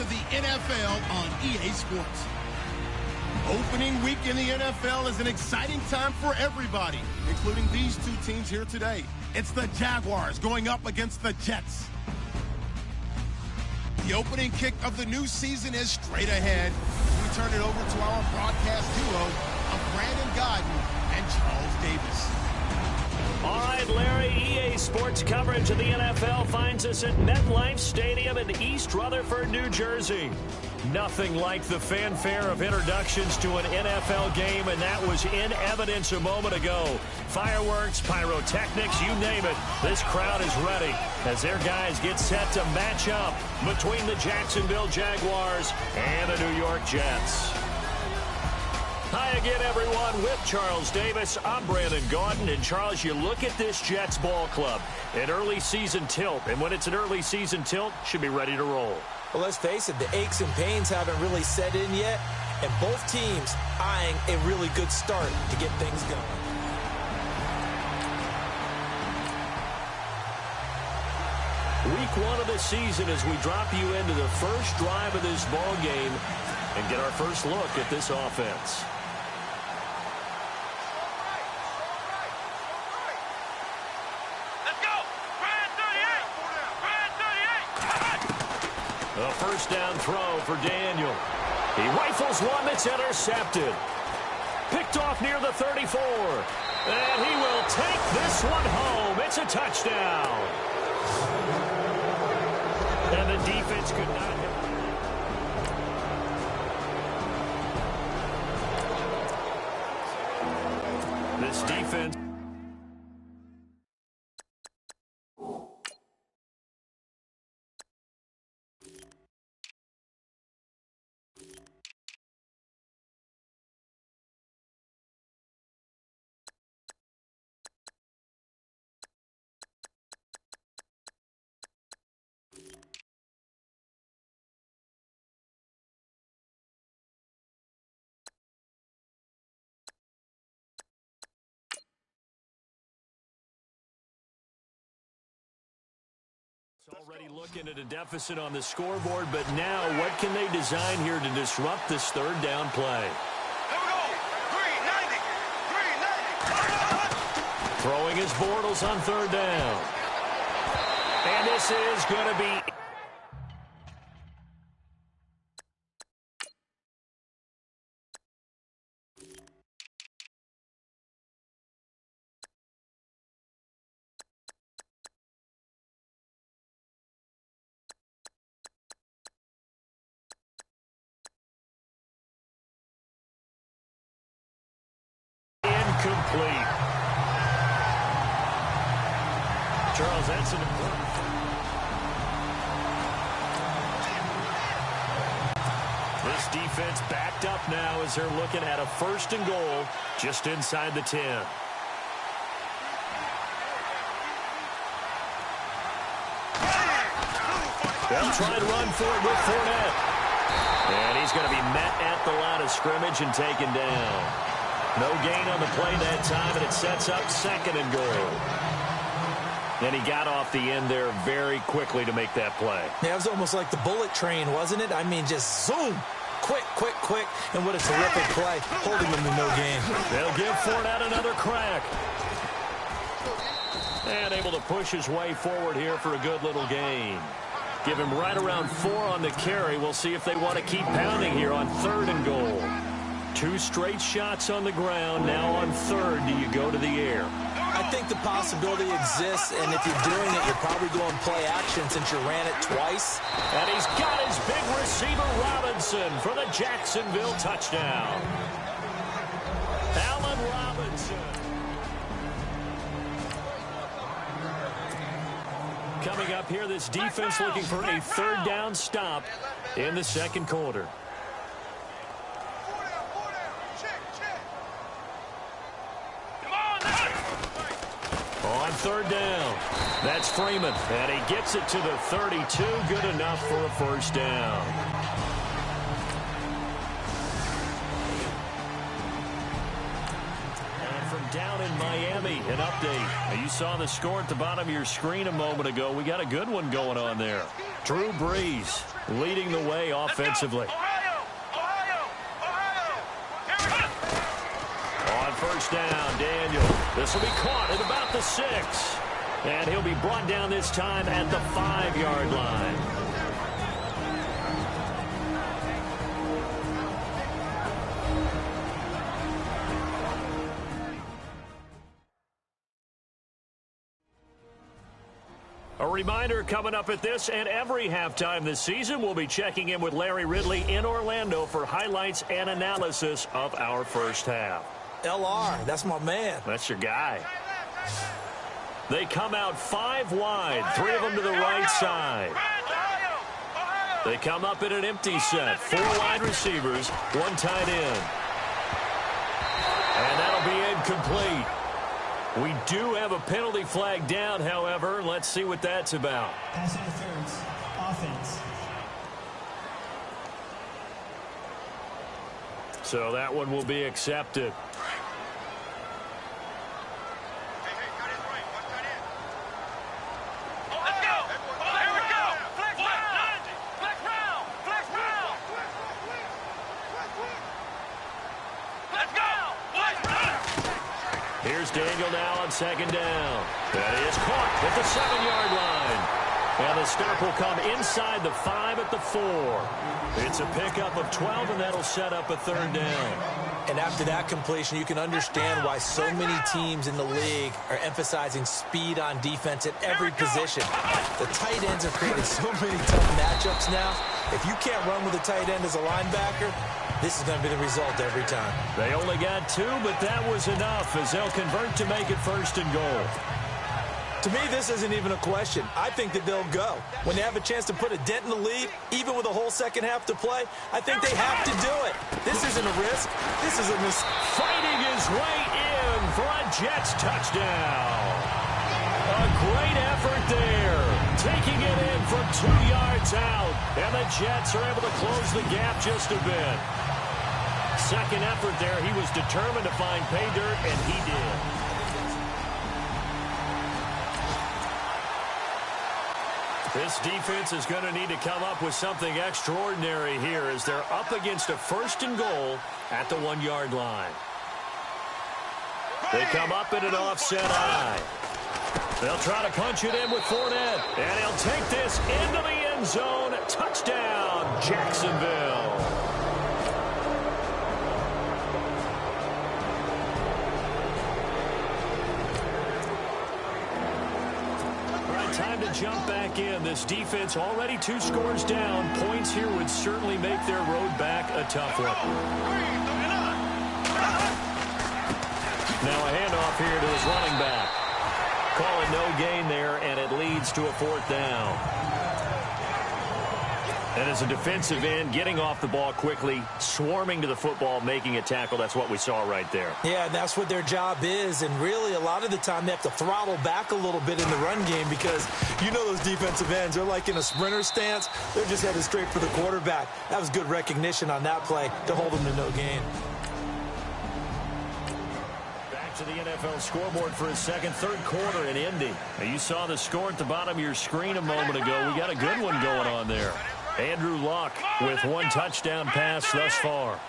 to the NFL on EA Sports. Opening week in the NFL is an exciting time for everybody, including these two teams here today. It's the Jaguars going up against the Jets. The opening kick of the new season is straight ahead. We turn it over to our broadcast duo of Brandon Godden and Charles Davis. All right, Larry, EA Sports coverage of the NFL finds us at MetLife Stadium in East Rutherford, New Jersey. Nothing like the fanfare of introductions to an NFL game, and that was in evidence a moment ago. Fireworks, pyrotechnics, you name it. This crowd is ready as their guys get set to match up between the Jacksonville Jaguars and the New York Jets. Hi again, everyone. With Charles Davis, I'm Brandon Gaudin. And, Charles, you look at this Jets ball club, an early season tilt. And when it's an early season tilt, should be ready to roll. Well, let's face it, the aches and pains haven't really set in yet. And both teams eyeing a really good start to get things going. Week 1 of the season as we drop you into the first drive of this ball game and get our first look at this offense. A first down throw for Daniel. He rifles one that's intercepted. Picked off near the 34. And he will take this one home. It's a touchdown. And the defense could not have. This defense. Already looking at a deficit on the scoreboard, but now what can they design here to disrupt this third down play? Here we go. 390. 390. Throwing his Bortles on third down. And this is going to be... incomplete. Charles, that's an important... This defense backed up now as they're looking at a first and goal just inside the 10. They'll try to run for it with Fournette. And he's going to be met at the line of scrimmage and taken down. No gain on the play that time, and it sets up second and goal. And he got off the end there very quickly to make that play. Yeah, it was almost like the bullet train, wasn't it? I mean, just zoom. Quick, quick, quick. And what a terrific play, holding him to no gain. They'll give Fournette another crack. And able to push his way forward here for a good little gain. Give him right around 4 on the carry. We'll see if they want to keep pounding here on third and goal. 2 straight shots on the ground. Now on third, do you go to the air? I think the possibility exists, and if you're doing it, you're probably going play action since you ran it twice. And he's got his big receiver, Robinson, for the Jacksonville touchdown. Allen Robinson. Coming up here, this defense looking for a third down stop in the second quarter. On third down, that's Freeman, and he gets it to the 32, good enough for a first down. And from down in Miami, an update. Now, you saw the score at the bottom of your screen a moment ago. We got a good one going on there. Drew Brees leading the way offensively. On first down, Daniel. This will be caught at about the 6. And he'll be brought down this time at the 5-yard line. A reminder coming up at this and every halftime this season, we'll be checking in with Larry Ridley in Orlando for highlights and analysis of our first half. LR, that's my man. That's your guy. They come out 5 wide, 3 of them to the right side. They come up in an empty set, 4 wide receivers, 1 tight end. And that'll be incomplete. We do have a penalty flag down, however. Let's see what that's about. Pass interference, offense. So that one will be accepted. Here's Daniel now on second down. That is caught at the 7-yard line. And the stop will come inside the 5 at the 4. It's a pickup of 12, and that'll set up a 3rd down. And after that completion, you can understand why so many teams in the league are emphasizing speed on defense at every position. The tight ends have created so many tough matchups now. If you can't run with a tight end as a linebacker, this is going to be the result every time. They only got 2, but that was enough as they'll convert to make it 1st and goal. To me, this isn't even a question. I think that they'll go. When they have a chance to put a dent in the lead, even with a whole second half to play, I think they have to do it. This isn't a risk. This is a mistake. Fighting his way in for a Jets touchdown. A great effort there. Taking it in from 2 yards out. And the Jets are able to close the gap just a bit. Second effort there. He was determined to find pay dirt, and he did. This defense is going to need to come up with something extraordinary here as they're up against a 1st and goal at the 1-yard line. They come up in an offset eye. They'll try to punch it in with Fournette. And he'll take this into the end zone. Touchdown, Jacksonville. Time to jump back in. This defense already 2 scores down. Points here would certainly make their road back a tough one. Now a handoff here to his running back. Call it no gain there, and it leads to a 4th down. And as a defensive end, getting off the ball quickly, swarming to the football, making a tackle, that's what we saw right there. Yeah, and that's what their job is. And really, a lot of the time, they have to throttle back a little bit in the run game because you know those defensive ends, they're like in a sprinter stance. They're just headed straight for the quarterback. That was good recognition on that play to hold them to no gain. Back to the NFL scoreboard for his third quarter in Indy. Now, you saw the score at the bottom of your screen a moment ago. We got a good one going on there. Andrew Luck with 1 touchdown pass thus far.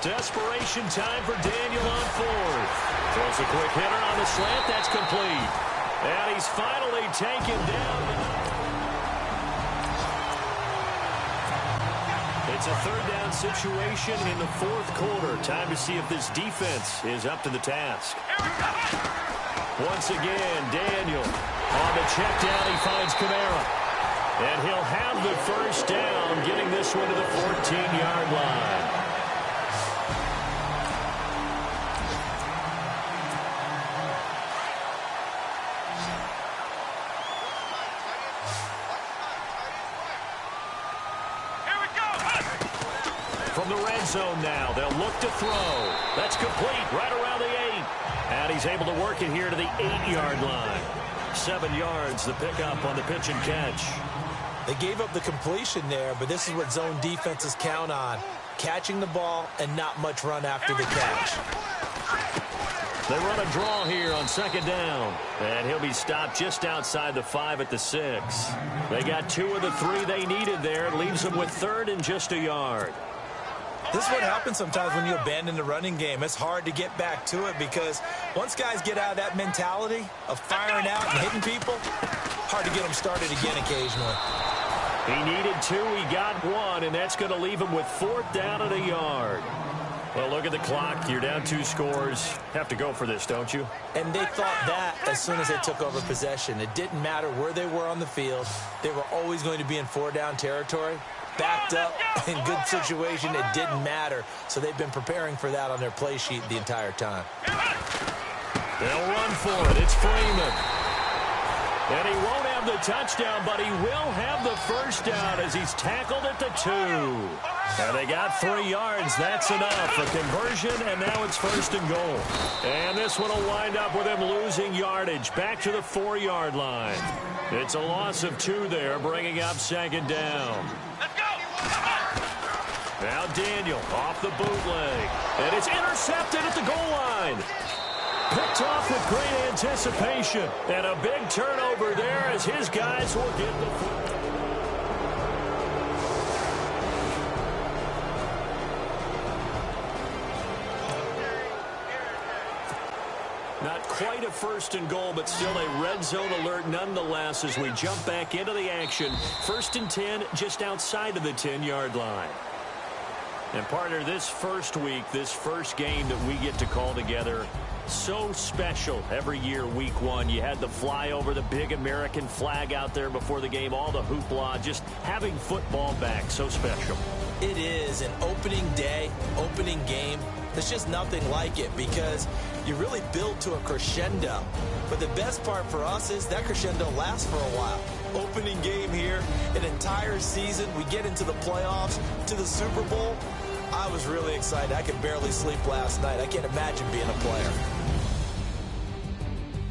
Desperation time for Daniel on 4th. Throws a quick hitter on the slant. That's complete. And he's finally taken down. It's a 3rd down situation in the 4th quarter. Time to see if this defense is up to the task. Once again, Daniel on the check down. He finds Kamara. And he'll have the 1st down, getting this one to the 14-yard line. From the red zone now, they'll look to throw. That's complete right around the 8. And he's able to work it here to the 8-yard line. 7 yards, the pickup on the pitch and catch. They gave up the completion there, but this is what zone defenses count on. Catching the ball and not much run after the catch. They run a draw here on second down. And he'll be stopped just outside the 5 at the 6. They got 2 of the 3 they needed there. It leaves them with 3rd and just a yard. This is what happens sometimes when you abandon the running game. It's hard to get back to it because once guys get out of that mentality of firing out and hitting people, hard to get them started again occasionally. He needed 2. He got 1, and that's going to leave him with 4th down and a yard. Well, look at the clock. You're down 2 scores. Have to go for this, don't you? And they thought that as soon as they took over possession. It didn't matter where they were on the field. They were always going to be in 4-down territory. Backed up, in good situation, it didn't matter. So they've been preparing for that on their play sheet the entire time. They'll run for it. It's Freeman. And he won't have the touchdown, but he will have the first down as he's tackled at the 2. And they got 3 yards. That's enough. A conversion, and now it's 1st and goal. And this one will wind up with him losing yardage back to the 4-yard line. It's a loss of 2 there, bringing up 2nd down. Let's go! Now Daniel off the bootleg. And it's intercepted at the goal line. Picked off with great anticipation. And a big turnover there as his guys will get the football. Not quite a 1st and goal, but still a red zone alert nonetheless as we jump back into the action. 1st and 10 just outside of the 10-yard line. And partner, this first week, this first game that we get to call together, so special every year, week 1. You had the flyover, the big American flag out there before the game, all the hoopla, just having football back, so special. It is an opening day, opening game. There's just nothing like it because you really build to a crescendo. But the best part for us is that crescendo lasts for a while. Opening game here, an entire season. We get into the playoffs, to the Super Bowl. I was really excited. I could barely sleep last night. I can't imagine being a player.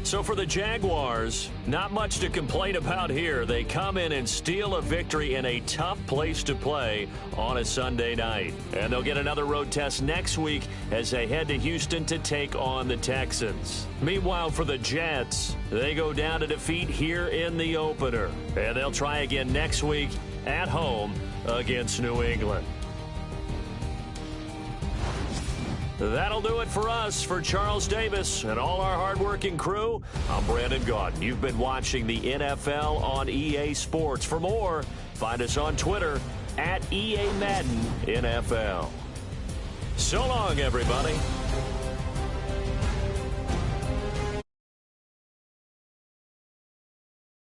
So for the Jaguars, not much to complain about here. They come in and steal a victory in a tough place to play on a Sunday night. And they'll get another road test next week as they head to Houston to take on the Texans. Meanwhile, for the Jets, they go down to defeat here in the opener. And they'll try again next week at home against New England. That'll do it for us. For Charles Davis and all our hardworking crew, I'm Brandon Gaudin. You've been watching the NFL on EA Sports. For more, find us on Twitter @EA Madden NFL. So long, everybody.